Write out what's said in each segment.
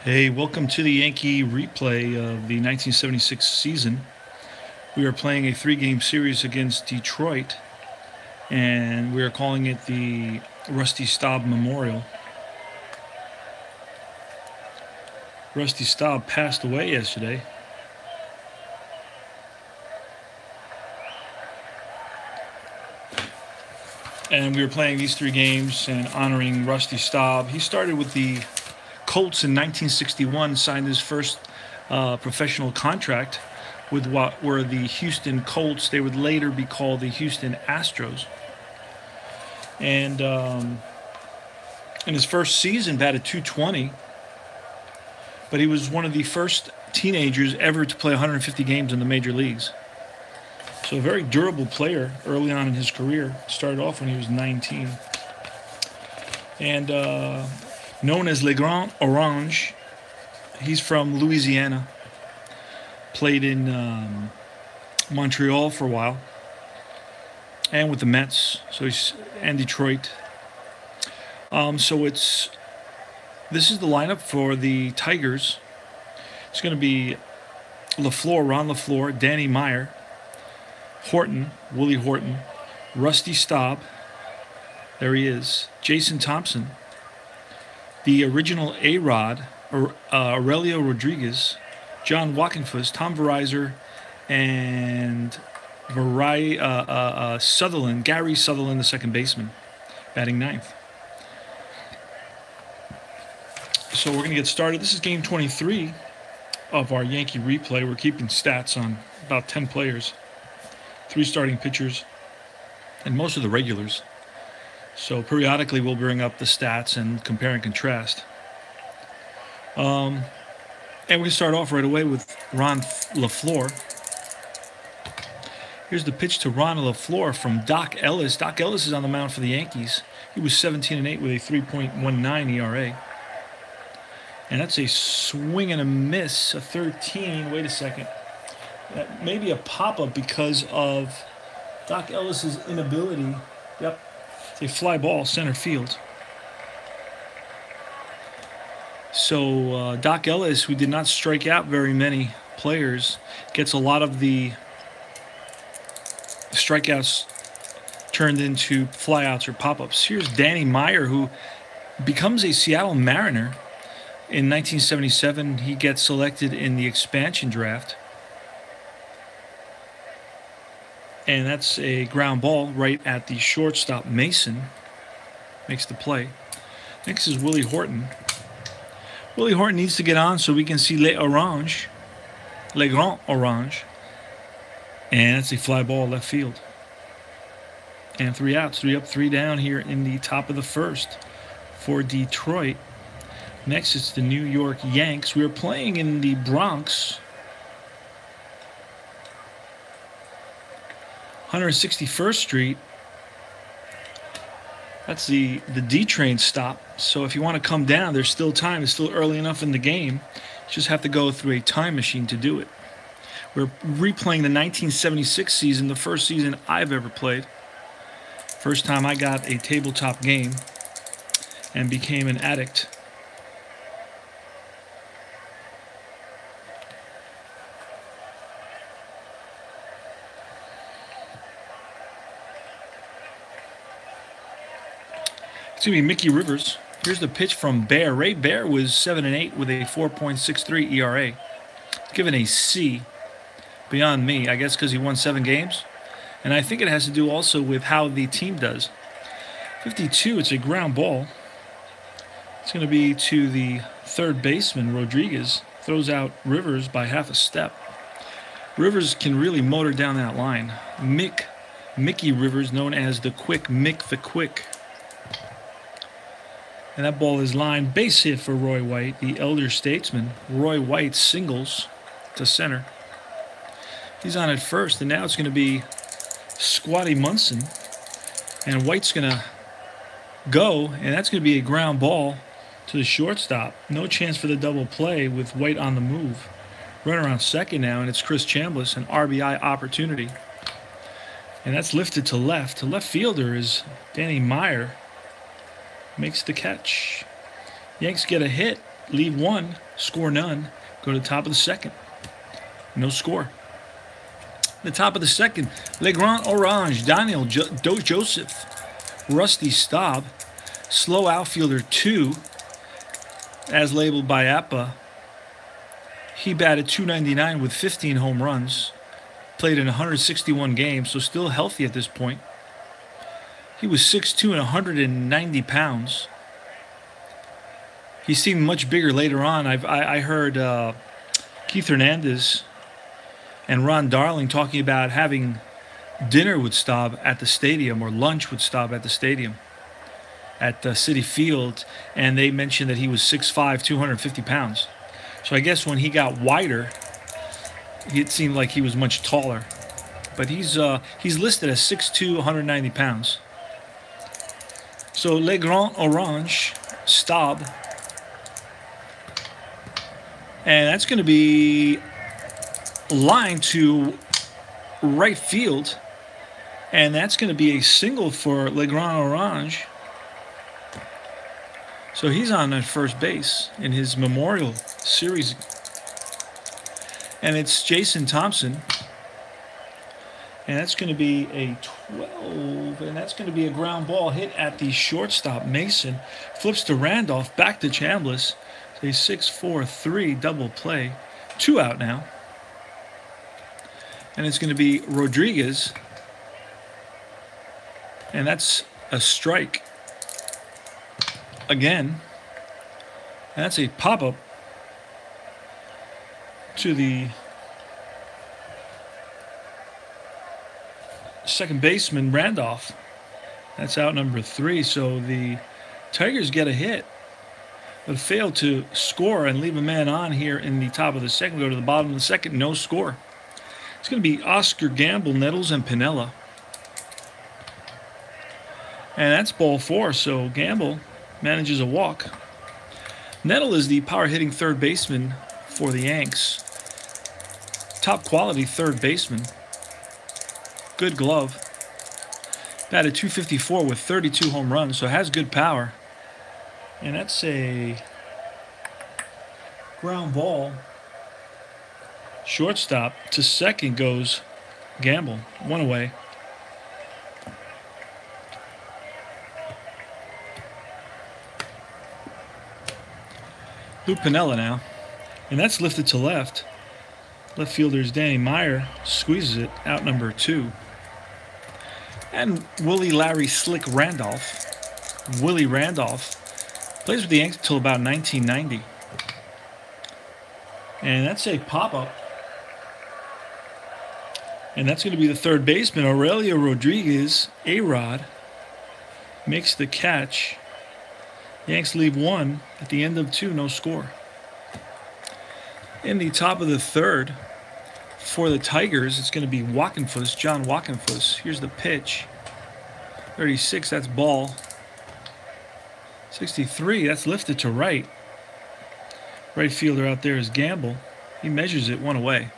Hey, welcome to the Yankee replay of the 1976 season. We are playing a three-game series against Detroit, and we are calling it the Rusty Staub Memorial. Rusty Staub passed away yesterday. And we were playing these three games and honoring Rusty Staub. He started with the Colts in 1961, signed his first professional contract with what were the Houston Colts. They would later be called the Houston Astros. And in his first season, batted 220. But he was one of the first teenagers ever to play 150 games in the major leagues. So a very durable player early on in his career. Started off when he was 19. And known as Le Grand Orange, he's from Louisiana. Played in Montreal for a while. And with the Mets. And Detroit. This is the lineup for the Tigers. It's going to be Ron LaFleur, Danny Meyer, Horton, Willie Horton, Rusty Staub, there he is, Jason Thompson, the original A-Rod, Aurelio Rodriguez, John Walkenfuss, Tom Verizor, and Sutherland, Gary Sutherland, the second baseman, batting ninth. So we're going to get started. This is game 23 of our Yankee replay. We're keeping stats on about 10 players, 3 starting pitchers, and most of the regulars. So periodically we'll bring up the stats and compare and contrast. And we start off right away with Ron LaFleur. Here's the pitch to Ron LaFleur from Doc Ellis. Doc Ellis is on the mound for the Yankees. He was 17-8 with a 3.19 ERA. And that's a swing and a miss, a 13. Wait a second. That may be a pop-up because of Doc Ellis's inability. Yep, it's a fly ball, center field. So Doc Ellis, who did not strike out very many players, gets a lot of the strikeouts turned into flyouts or pop-ups. Here's Danny Meyer, who becomes a Seattle Mariner. In 1977, he gets selected in the expansion draft. And that's a ground ball right at the shortstop. Mason makes the play. Next is Willie Horton. Willie Horton needs to get on so we can see Le Grand Orange. And that's a fly ball left field. And 3 outs, 3 up, 3 down here in the top of the first for Detroit. Next, it's the New York Yanks. We are playing in the Bronx. 161st Street. That's the D-train stop. So if you want to come down, there's still time. It's still early enough in the game. You just have to go through a time machine to do it. We're replaying the 1976 season, the first season I've ever played. First time I got a tabletop game and became an addict. It's going to be Mickey Rivers. Here's the pitch from Bear. Ray Bear was 7-8 with a 4.63 ERA. Given a C. Beyond me, I guess because he won 7 games. And I think it has to do also with how the team does. 52, it's a ground ball. It's going to be to the third baseman, Rodriguez. Throws out Rivers by half a step. Rivers can really motor down that line. Mickey Rivers, known as the Quick Mick the Quick. And that ball is lined, base hit for Roy White, the elder statesman. Roy White singles to center. He's on at first, and now it's going to be Squatty Munson. And White's going to go, and that's going to be a ground ball to the shortstop. No chance for the double play with White on the move. Runner on second now, and it's Chris Chambliss, an RBI opportunity. And that's lifted to left. The left fielder is Danny Meyer. Makes the catch. Yanks get a hit. leave one, score none, go to the top of the second. No score. The top of the second, Le Grand Orange, Daniel Joseph, Rusty Staub, slow outfielder 2, as labeled by APBA. He batted .299 with 15 home runs, played in 161 games, so still healthy at this point. He was 6'2" and 190 pounds. He seemed much bigger later on. I heard Keith Hernandez and Ron Darling talking about having dinner with Staub at the stadium, or lunch with Staub at the stadium at Citi Field, and they mentioned that he was 6'5", 250 pounds. So I guess when he got wider, it seemed like he was much taller. But he's listed as 6'2", 190 pounds. So Le Grand Orange, Staub. And that's going to be line to right field. And that's going to be a single for Le Grand Orange. So he's on at first base in his Memorial Series. And it's Jason Thompson. And that's going to be a 12. And that's going to be a ground ball hit at the shortstop. Mason flips to Randolph, back to Chambliss. A 6-4-3 double play. 2 out now. And it's going to be Rodriguez. And that's a strike. Again. And that's a pop-up to the second baseman, Randolph. That's out number 3. So the Tigers get a hit, but failed to score and leave a man on here in the top of the second. Go to the bottom of the second, no score. It's going to be Oscar Gamble, Nettles, and Piniella. And that's ball 4, so Gamble manages a walk. Nettle is the power-hitting third baseman for the Yanks. Top quality third baseman. Good glove. Batted .254 with 32 home runs, so has good power. And that's a ground ball. Shortstop to second goes Gamble. 1 away. Lou Piniella now. And that's lifted to left. Left fielder's Danny Meyer squeezes it, out number 2. And Willie Larry Slick Randolph. Willie Randolph plays with the Yanks until about 1990. And that's a pop-up. And that's going to be the third baseman, Aurelio Rodriguez, A-Rod, makes the catch. Yanks leave 1 at the end of 2, no score. In the top of the third, for the Tigers, it's going to be Wockenfuss, John Wockenfuss. Here's the pitch. 36, that's ball. 63, that's lifted to right. Right fielder out there is Gamble. He measures it 1 away.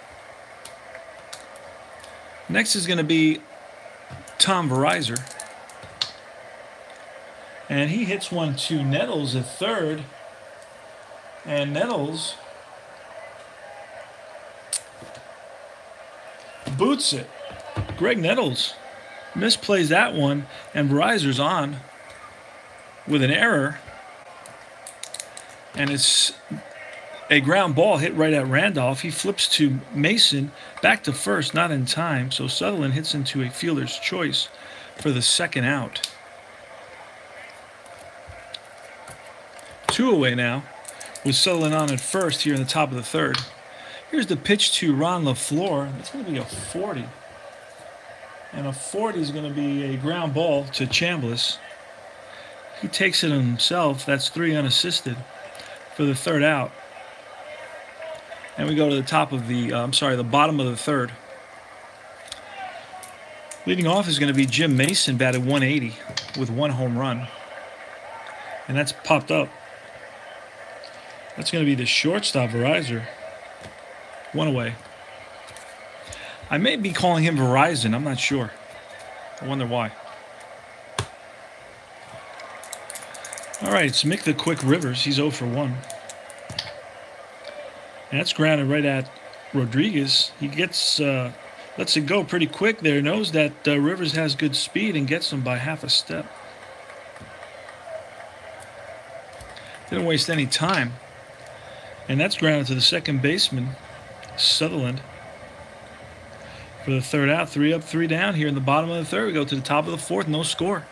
Next is going to be Tom Verizor. And he hits one to Nettles at third. And Nettles boots it. Greg Nettles misplays that one, and Verizor's on with an error. And it's a ground ball hit right at Randolph. He flips to Mason, back to first, not in time. So Sutherland hits into a fielder's choice for the second out. 2 away now, with Sutherland on at first here in the top of the third. Here's the pitch to Ron LaFleur. It's going to be a 40. And a 40 is going to be a ground ball to Chambliss. He takes it himself. That's 3 unassisted for the third out. And we go to the top of the, the bottom of the third. Leading off is going to be Jim Mason, batted 180 with 1 home run. And that's popped up. That's going to be the shortstop, Verizor. 1 away. I may be calling him Verizon. I'm not sure. I wonder why. All right, it's Mick the Quick Rivers. He's 0 for 1. And that's grounded right at Rodriguez. He gets lets it go pretty quick there. Knows that Rivers has good speed and gets him by half a step. Didn't waste any time. And that's grounded to the second baseman, Sutherland, for the third out. 3 up, 3 down here in the bottom of the third. We go to the top of the fourth, no score.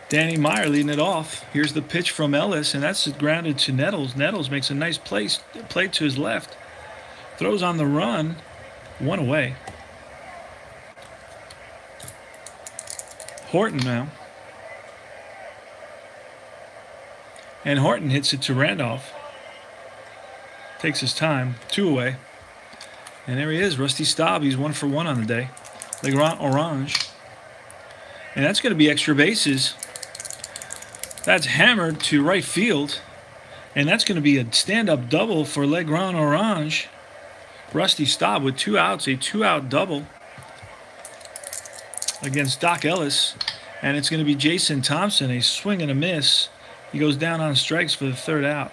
Danny Meyer leading it off. Here's the pitch from Ellis, and that's grounded to Nettles. Nettles makes a nice play to his left. Throws on the run. 1 away. Horton now. And Horton hits it to Randolph. Takes his time. 2 away. And there he is, Rusty Staub. He's 1 for 1 on the day. Legrand Orange. And that's going to be extra bases. That's hammered to right field. And that's going to be a stand-up double for Legrand Orange. Rusty Staub with 2 outs, a 2-out double against Doc Ellis. And it's going to be Jason Thompson, a swing and a miss. He goes down on strikes for the third out.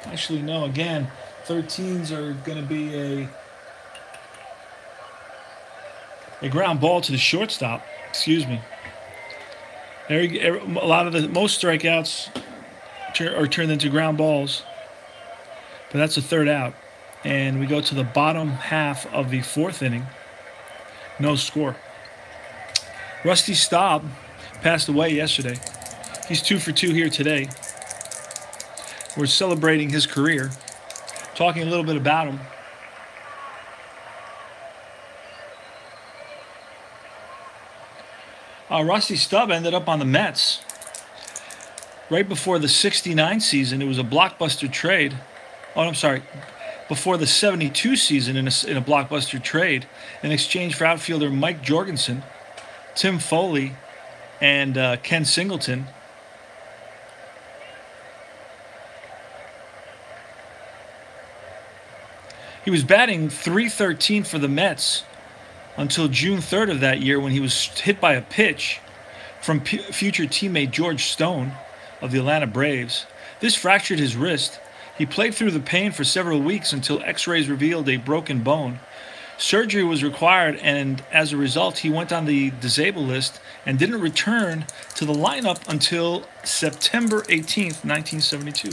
Actually, no, again, 13s are going to be a ground ball to the shortstop. Excuse me. Most strikeouts are turned into ground balls. But that's the third out. And we go to the bottom half of the fourth inning. No score. Rusty Staub passed away yesterday. He's 2 for 2 here today. We're celebrating his career. Talking a little bit about him. Rusty Staub ended up on the Mets. Right before the 69 season, it was a blockbuster trade. Oh, I'm sorry. Before the 72 season in a blockbuster trade in exchange for outfielder Mike Jorgensen, Tim Foley, and Ken Singleton. He was batting .313 for the Mets until June 3rd of that year when he was hit by a pitch from future teammate George Stone of the Atlanta Braves. This fractured his wrist. He played through the pain for several weeks until x-rays revealed a broken bone. Surgery was required, and as a result, he went on the disabled list and didn't return to the lineup until September 18th, 1972.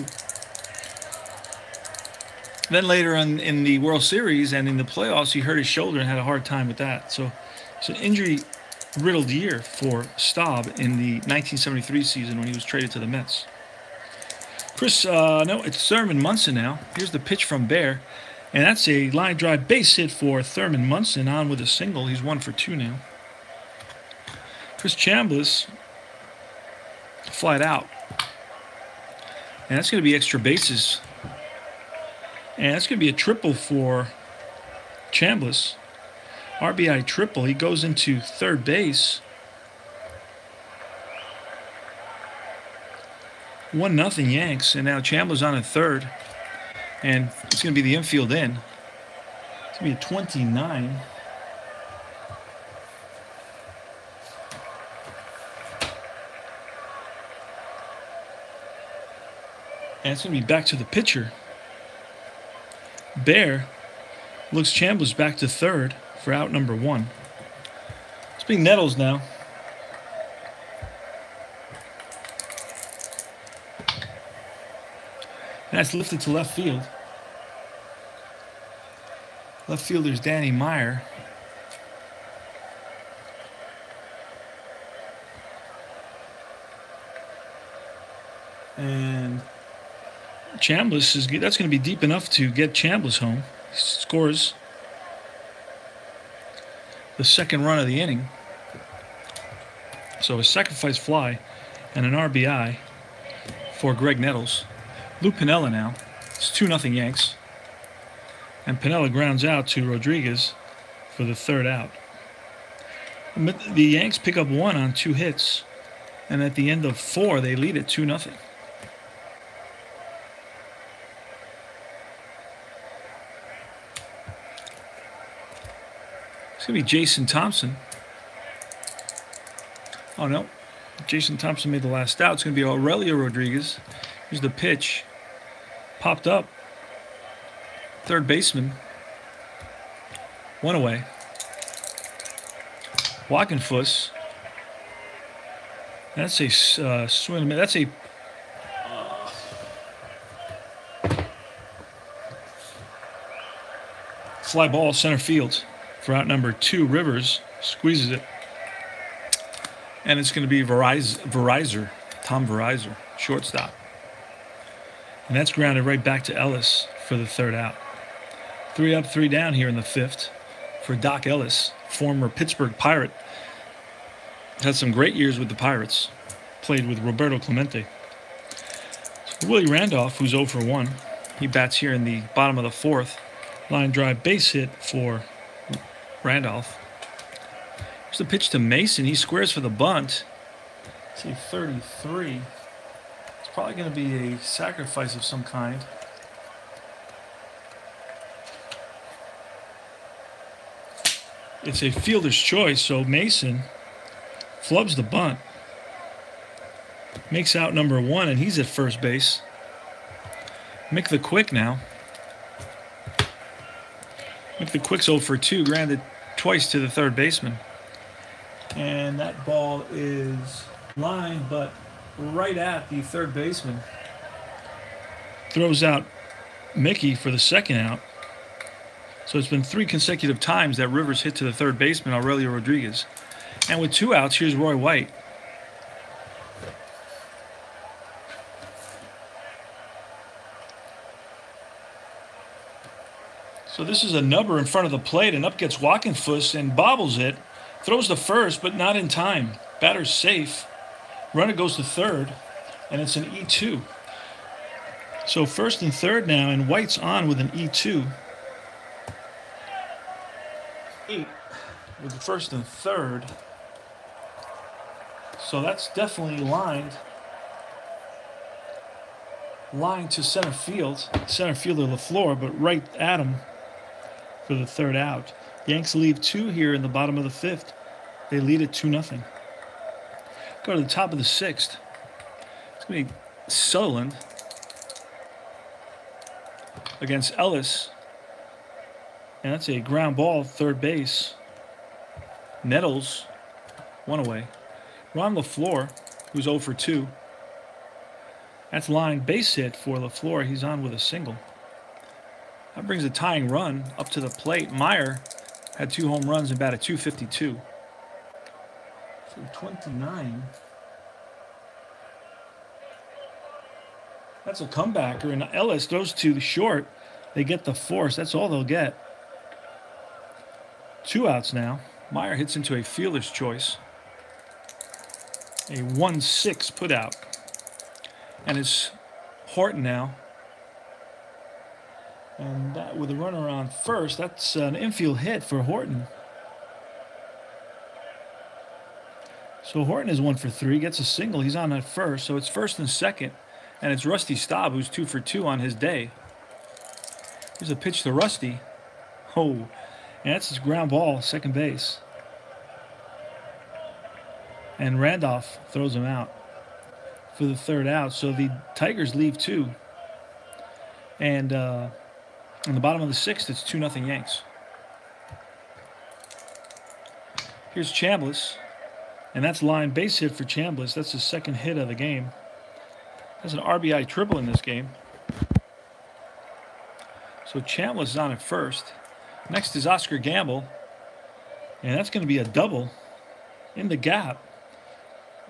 Then later in the World Series and in the playoffs, he hurt his shoulder and had a hard time with that. So it's an injury-riddled year for Staub in the 1973 season when he was traded to the Mets. It's Thurman Munson now. Here's the pitch from Bear. And that's a line drive base hit for Thurman Munson on with a single. He's 1 for 2 now. Chris Chambliss flied out. And that's going to be extra bases. And that's going to be a triple for Chambliss. RBI triple. He goes into third base. 1-0 Yanks, and now Chambliss on at third, and it's going to be the infield in. It's going to be a 29. And it's going to be back to the pitcher. Bear looks Chambliss back to third for out number 1. It's being Nettles now. And that's lifted to left field. Left fielder's Danny Meyer. And Chambliss that's going to be deep enough to get Chambliss home. He scores the second run of the inning. So a sacrifice fly and an RBI for Greg Nettles. Lou Piniella now. It's 2-0 Yanks. And Piniella grounds out to Rodriguez for the third out. The Yanks pick up 1 on 2 hits. And at the end of 4, they lead it 2-0. It's going to be Jason Thompson. Oh, no. Jason Thompson made the last out. It's going to be Aurelio Rodriguez. Here's the pitch. popped up. Third baseman. One away. Wackenfuss. That's a swing. That's a fly ball center field for out number 2. Rivers squeezes it. And it's going to be Verizor, Tom Verizor, shortstop. And that's grounded right back to Ellis for the third out. 3 up, 3 down here in the 5th for Doc Ellis, former Pittsburgh Pirate. Had some great years with the Pirates. Played with Roberto Clemente. So Willie Randolph, who's 0 for 1, he bats here in the bottom of the 4th. Line drive base hit for Randolph. Here's the pitch to Mason. He squares for the bunt. It's a 33. It's probably going to be a sacrifice of some kind. It's a fielder's choice, so Mason flubs the bunt. Makes out number 1, and he's at first base. Mick the Quick now. Mick the Quick's 0 for 2, grounded twice to the third baseman. And that ball is lined, but right at the third baseman. Throws out Mickey for the second out. So it's been 3 consecutive times that Rivers hit to the third baseman, Aurelio Rodriguez. And with 2 outs, here's Roy White. So this is a nubber in front of the plate, and up gets Wackenfuss and bobbles it. Throws to first, but not in time. Batter's safe. Runner goes to third, and it's an E2. So first and third now, and White's on with an E2. 8 with the first and third. So that's definitely lined to center field. Center fielder LaFleur, but right at him for the third out. Yanks leave 2 here in the bottom of the 5th. They lead it 2-0. Go to the top of the 6th. It's going to be Sutherland against Ellis. And that's a ground ball, third base. Nettles, 1 away. Ron LaFleur, who's 0 for 2. That's line base hit for LaFleur. He's on with a single. That brings a tying run up to the plate. Meyer had 2 home runs and batted .252. So 29. That's a comebacker, and Ellis throws to the short. They get the force. That's all they'll get. 2 outs now. Meyer hits into a fielder's choice. A 1-6 putout. And it's Horton now. And that, with a runner on first, that's an infield hit for Horton. So Horton is 1 for 3, gets a single. He's on at first, so it's first and second. And it's Rusty Staub, who's 2 for 2 on his day. Here's a pitch to Rusty. Oh, and that's his ground ball, second base. And Randolph throws him out for the third out. So the Tigers leave 2. And in the bottom of the 6th, it's 2-0 Yanks. Here's Chambliss. And that's line base hit for Chambliss. That's his second hit of the game. Has an RBI triple in this game. So Chambliss is on at first. Next is Oscar Gamble. And that's going to be a double in the gap.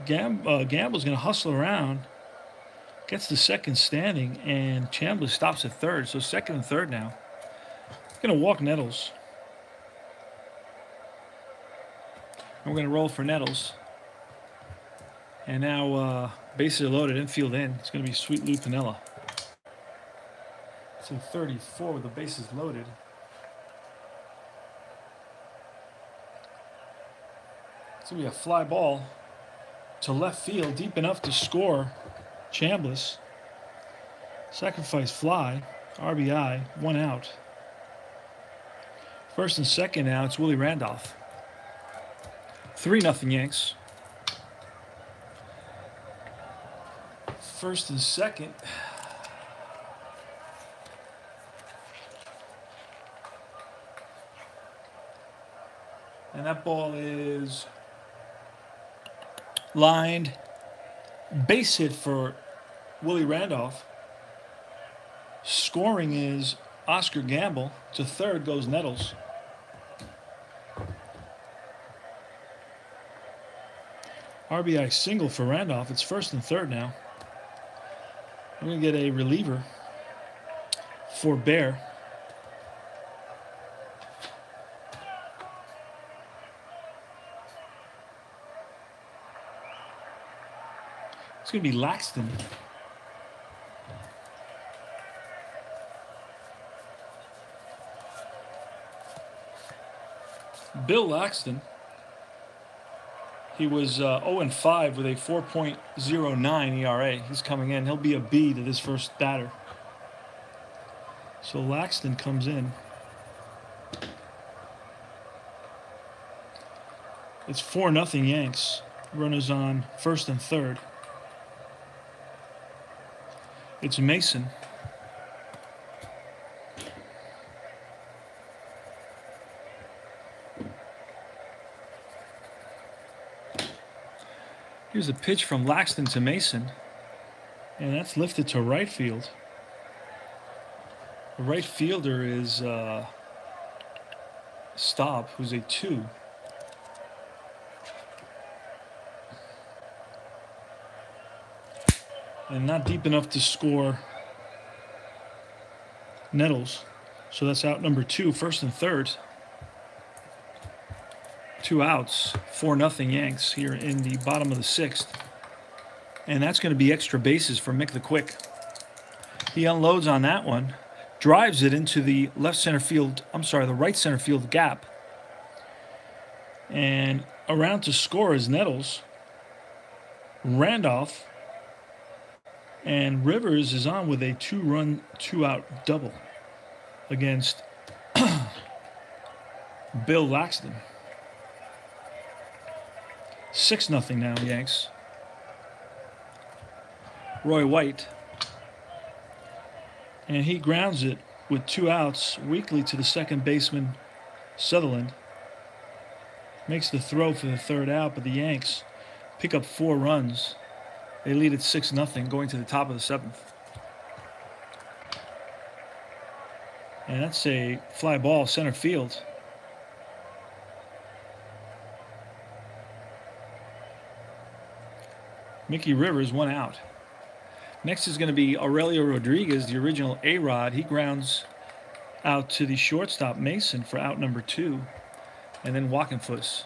Gamble's going to hustle around. Gets the second standing, and Chambliss stops at third. So second and third now. Going to walk Nettles. And we're going to roll for Nettles. And now bases are loaded, infield in. It's going to be Sweet Lou Piniella. It's in 34 with the bases loaded. It's going to be a fly ball to left field, deep enough to score Chambliss. Sacrifice fly, RBI, 1 out. First and second now, it's Willie Randolph. 3-0 Yanks. First and second. And that ball is lined. Base hit for Willie Randolph. Scoring is Oscar Gamble. To third goes Nettles. RBI single for Randolph. It's first and third now. We're going to get a reliever for Bear. It's going to be Laxton. Bill Laxton. He was 0-5 with a 4.09 ERA. He's coming in. He'll be a B to this first batter. So Laxton comes in. It's 4-0 Yanks. Runners on first and third. It's Mason. Here's a pitch from Laxton to Mason. And that's lifted to right field. The right fielder is Staub, who's a 2. And not deep enough to score Nettles. So that's out number 2, first and third. 2 outs, 4-0 Yanks here in the bottom of the 6th. And that's going to be extra bases for Mick the Quick. He unloads on that one, drives it into the the right center field gap. And around to score is Nettles. Randolph. And Rivers is on with a 2-run, 2-out double against Bill Laxton. 6-0 now, Yanks. Roy White. And he grounds it with 2 outs weakly to the second baseman, Sutherland. Makes the throw for the third out, but the Yanks pick up 4 runs. They lead at 6-0 going to the top of the 7th. And that's a fly ball center field. Mickey Rivers, 1 out. Next is going to be Aurelio Rodriguez, the original A-Rod. He grounds out to the shortstop, Mason, for out number 2. And then Walkenfuss.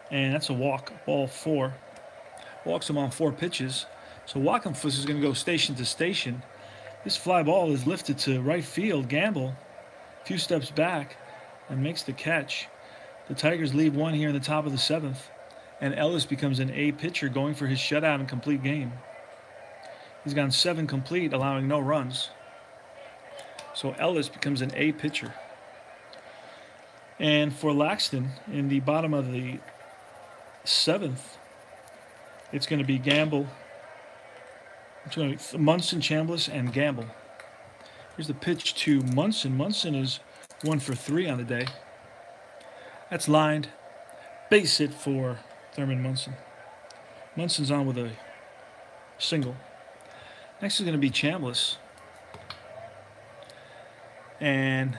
And that's a walk, ball 4. Walks him on 4 pitches. So Walkenfuss is going to go station to station. This fly ball is lifted to right field. Gamble, a few steps back, and makes the catch. The Tigers leave 1 here in the top of the 7th. And Ellis becomes an A pitcher going for his shutout and complete game. He's gone 7 complete, allowing no runs. So Ellis becomes an A pitcher. And for Laxton, in the bottom of the 7th, it's going to be Gamble. It's going to be Munson, Chambliss, and Gamble. Here's the pitch to Munson. Munson is 1 for 3 on the day. That's lined. Base hit for Thurman Munson. Munson's on with a single. Next is going to be Chambliss. And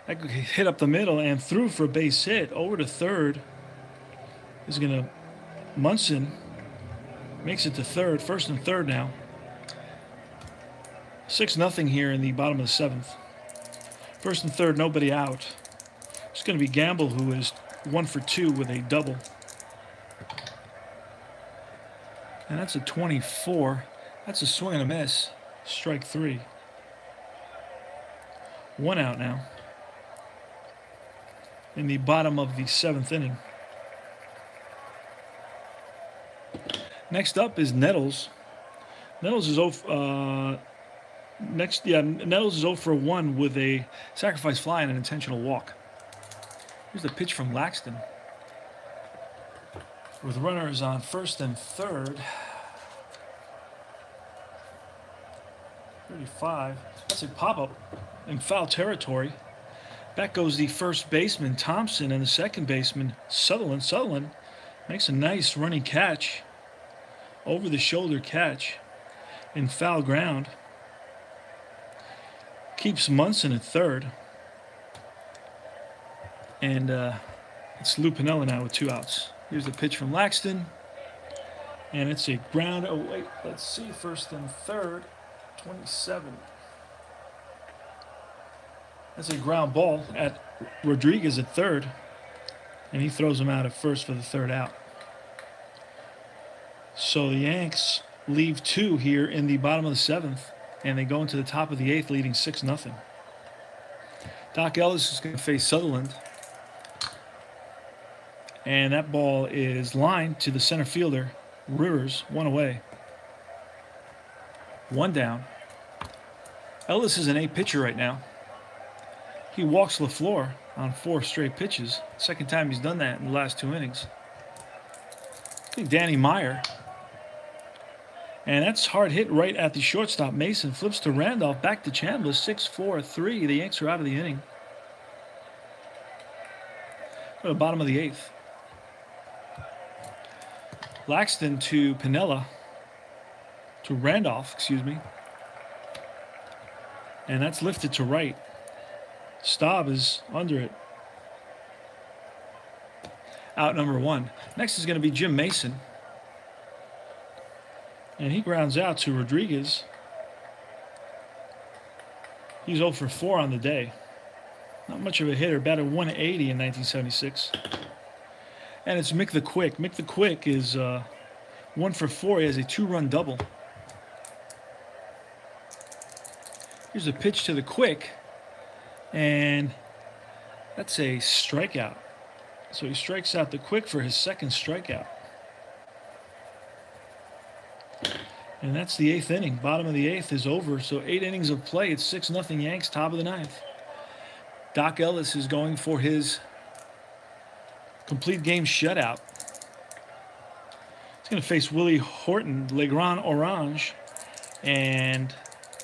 that hit up the middle and through for a base hit. Over to third is going to Munson makes it to third. First and third now. 6-0 here in the bottom of the 7th. First and third, nobody out. It's going to be Gamble, who is 1 for 2 with a double. And that's a 24. That's a swing and a miss. Strike 3. 1 out now in the bottom of the 7th inning. Next up is Nettles. Nettles is Nettles is 0 for 1 with a sacrifice fly and an intentional walk. Here's the pitch from Laxton. With runners on first and third. 35. That's a pop-up in foul territory. Back goes the first baseman, Thompson, and the second baseman, Sutherland. Sutherland makes a nice running catch, over the shoulder catch in foul ground. Keeps Munson at third. And it's Lou Piniella now with 2 outs. Here's the pitch from Laxton. And it's a ground. Oh, wait. Let's see. First and third. 27. That's a ground ball at Rodriguez at third. And he throws him out at first for the third out. So the Yanks leave 2 here in the bottom of the 7th. And they go into the top of the 8th, leading 6-0. Doc Ellis is going to face Sutherland. And that ball is lined to the center fielder, Rivers, 1 away. 1 down. Ellis is an 8 pitcher right now. He walks LaFleur on 4 straight pitches. Second time he's done that in the last 2 innings. I think Danny Meyer. And that's hard hit right at the shortstop. Mason flips to Randolph, back to Chandler, 6-4-3. The Yanks are out of the inning. At the bottom of the 8th. Laxton to Piniella, to Randolph, excuse me. And that's lifted to right. Staub is under it. Out number 1. Next is going to be Jim Mason. And he grounds out to Rodriguez. He's 0 for 4 on the day. Not much of a hitter, batted 180 in 1976. And it's Mick the Quick. Mick the Quick is 1 for 4. He has a 2-run double. Here's a pitch to the Quick. And that's a strikeout. So he strikes out the Quick for his second strikeout. And that's the 8th inning. Bottom of the 8th is over. So 8 innings of play. It's 6-0 Yanks, top of the 9th. Doc Ellis is going for his complete game shutout. He's going to face Willie Horton, Legrand Orange, and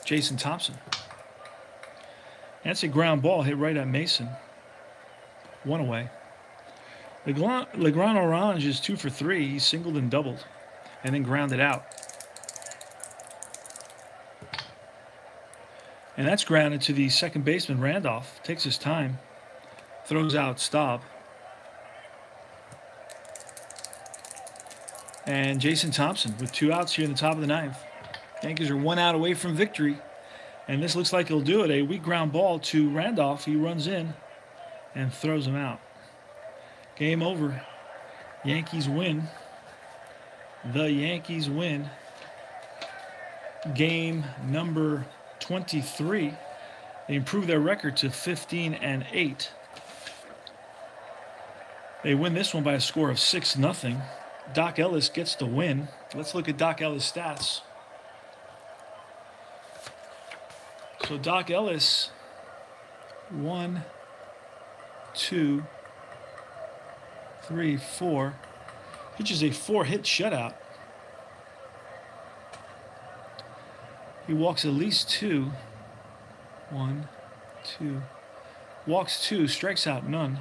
Jason Thompson. That's a ground ball hit right at Mason. 1 away. Legrand Orange is 2 for 3. He singled and doubled and then grounded out. And that's grounded to the second baseman, Randolph. Takes his time. Throws out Staub. And Jason Thompson with 2 outs here in the top of the 9th. Yankees are 1 out away from victory. And this looks like he'll do it. A weak ground ball to Randolph. He runs in and throws him out. Game over. Yankees win. The Yankees win. Game number 23. They improve their record to 15-8. They win this one by a score of 6-0. Doc Ellis gets the win. Let's look at Doc Ellis' stats. So Doc Ellis, 1, 2, 3, 4. Pitches a 4-hit shutout. He walks at least 2. 1, 2. Walks 2, strikes out none.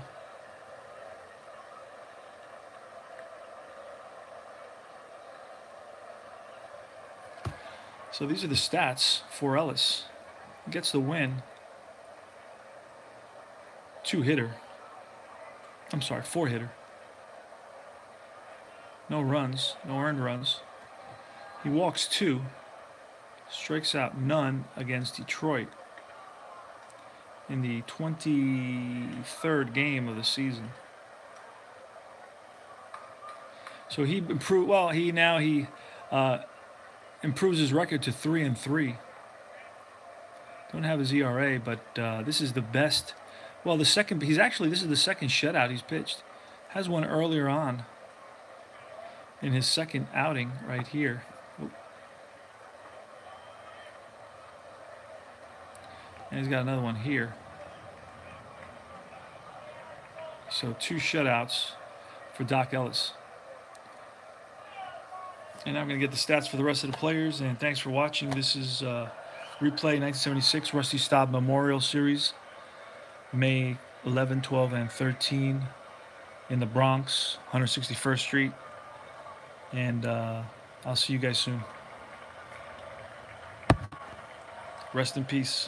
So these are the stats for Ellis. He gets the win. 2-hitter. I'm sorry, 4-hitter. No runs, no earned runs. He walks 2. Strikes out none against Detroit in the 23rd game of the season. So he improved. Well, he improves his record to 3-3. Don't have his ERA, but this is the best. Well, the second. This is the second shutout he's pitched. Has one earlier on in his second outing right here. And he's got another one here. So 2 shutouts for Doc Ellis. And I'm going to get the stats for the rest of the players. And thanks for watching. This is Replay 1976 Rusty Staub Memorial Series. May 11, 12, and 13 in the Bronx, 161st Street. And I'll see you guys soon. Rest in peace.